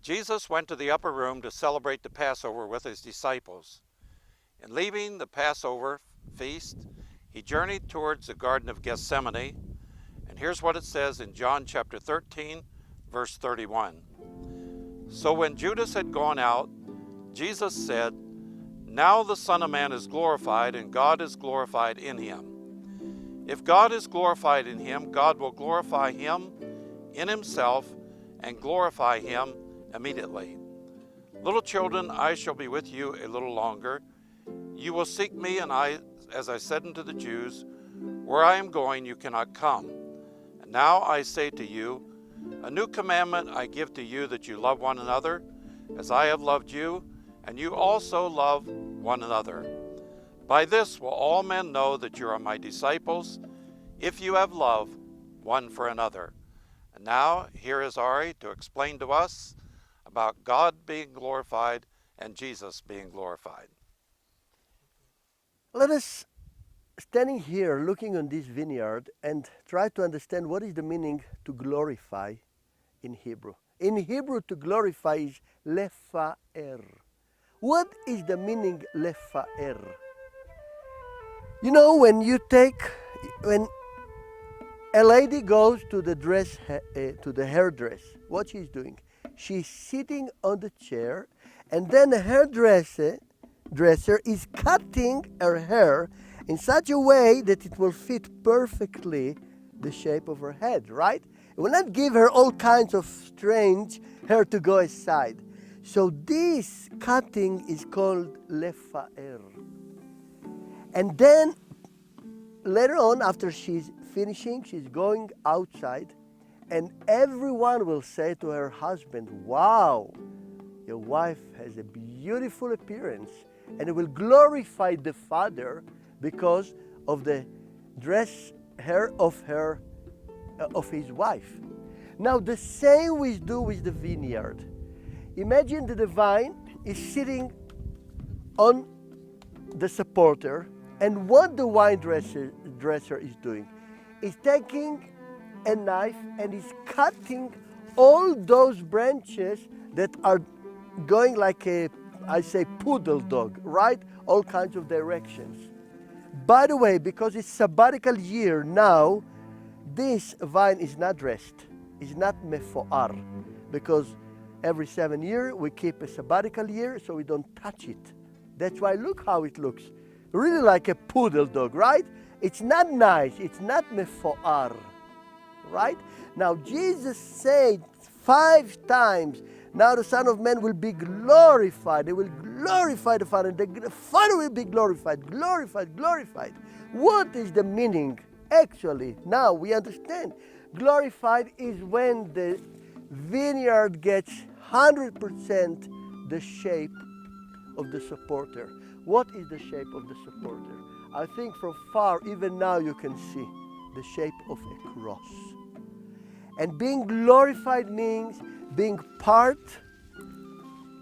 Jesus went to the upper room to celebrate the Passover with his disciples. In leaving the Passover feast, he journeyed towards the Garden of Gethsemane, and here's what it says in John chapter 13, verse 31. So when Judas had gone out, Jesus said, "Now the Son of Man is glorified, and God is glorified in him. If God is glorified in him, God will glorify him in himself and glorify him immediately. Little children, I shall be with you a little longer. You will seek me, and as I said unto the Jews, where I am going, you cannot come. And now I say to you, a new commandment I give to you, that you love one another, as I have loved you, and you also love one another. By this will all men know that you are my disciples, if you have love one for another." And now, here is Arie to explain to us about God being glorified and Jesus being glorified. Let us, standing here, looking on this vineyard, and try to understand what is the meaning to glorify in Hebrew. In Hebrew, to glorify is lefaer. What is the meaning lefaer? You know, when a lady goes to the hairdress, what she's doing? She's sitting on the chair, and then the hairdresser is cutting her hair in such a way that it will fit perfectly the shape of her head, right? It will not give her all kinds of strange hair to go aside. So this cutting is called lefaer. And then later on, after she's finishing, she's going outside, and everyone will say to her husband, "Wow, your wife has a beautiful appearance," and it will glorify the father because of the dress hair of his wife. Now the same we do with the vineyard. Imagine that the vine is sitting on the supporter, and what the wine dresser is doing is taking a knife and is cutting all those branches that are going like I say poodle dog, right? All kinds of directions. By the way, because it's sabbatical year now, this vine is not dressed, it's not mefoar, because every 7 years we keep a sabbatical year, so we don't touch it. That's why look how it looks. Really like a poodle dog, right? It's not nice, it's not mefoar, right? Now Jesus said 5 times, now the Son of Man will be glorified. They will glorify the Father. The Father will be glorified, glorified, glorified. What is the meaning? Actually, now we understand. Glorified is when the vineyard gets 100% the shape of the supporter. What is the shape of the supporter? I think from far, even now you can see the shape of a cross. And being glorified means being part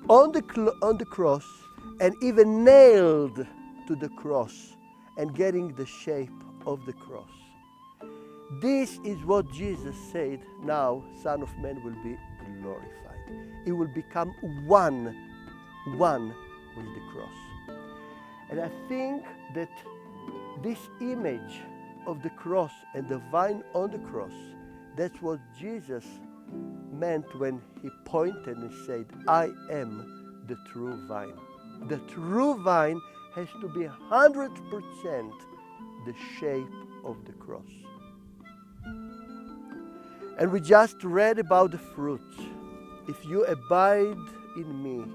on the cross and even nailed to the cross and getting the shape of the cross. This is what Jesus said, now Son of Man will be glorified. He will become one with the cross. And I think that this image of the cross and the vine on the cross, that's what Jesus meant when he pointed and said, "I am the true vine." The true vine has to be 100% the shape of the cross. And we just read about the fruits. If you abide in me,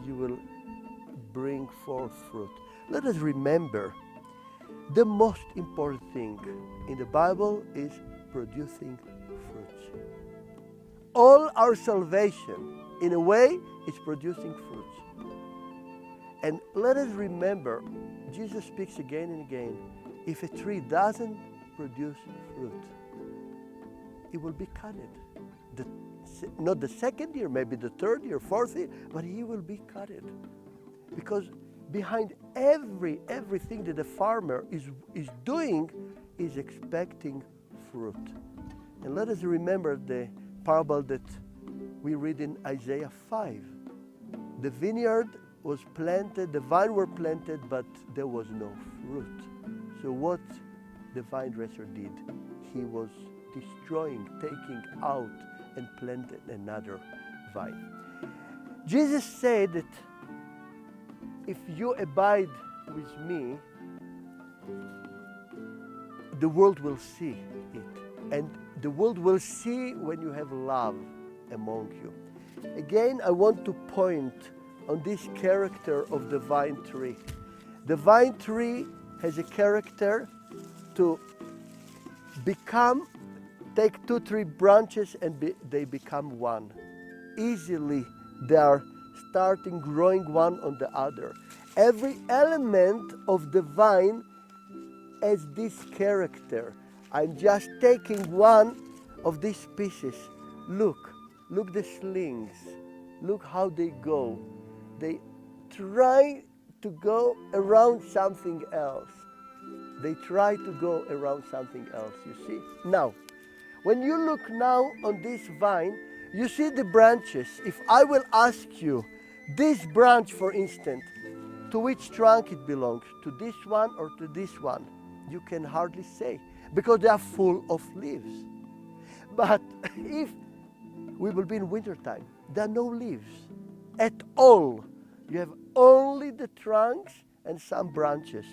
you will bring forth fruit. Let us remember, the most important thing in the Bible is producing fruits. All our salvation, in a way, is producing fruits. And let us remember, Jesus speaks again and again, if a tree doesn't produce fruit, it will be cutted. Not the second year, maybe the third year, fourth year, but he will be cutted. Because behind everything that the farmer is doing is expecting fruit. And let us remember the parable that we read in Isaiah 5. The vineyard was planted, the vine were planted, but there was no fruit. So what the vine dresser did, he was destroying, taking out and planted another vine. Jesus said that if you abide with me, the world will see it. And the world will see when you have love among you. Again, I want to point on this character of the vine tree. The vine tree has a character to become, take 2-3 branches and they become one. Easily they are starting growing one on the other. Every element of the vine has this character. I'm just taking one of these pieces. Look the slings. Look how they go. They try to go around something else. They try to go around something else, you see? Now, when you look now on this vine, you see the branches. If I will ask you, this branch, for instance, to which trunk it belongs, to this one or to this one, you can hardly say, because they are full of leaves. But if we will be in wintertime, there are no leaves at all. You have only the trunks and some branches.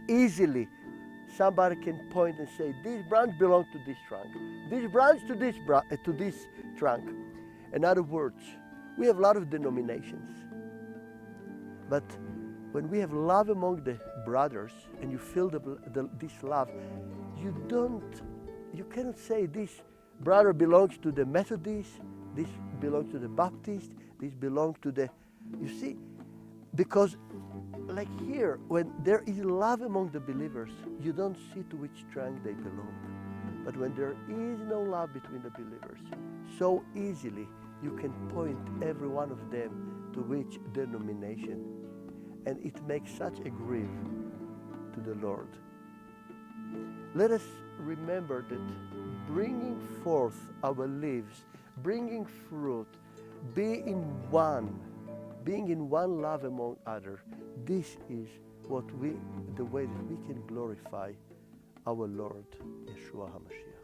Easily, somebody can point and say, this branch belongs to this trunk. This branch to this trunk. In other words, we have a lot of denominations. But when we have love among the brothers and you feel this love, you cannot say this brother belongs to the Methodist, this belongs to the Baptist, this belongs to the, you see, because like here, when there is love among the believers, you don't see to which trunk they belong. But when there is no love between the believers, so easily you can point every one of them to which denomination. And it makes such a grief to the Lord. Let us remember that bringing forth our leaves, bringing fruit, being in one love among others, this is the way that we can glorify our Lord, Yeshua HaMashiach.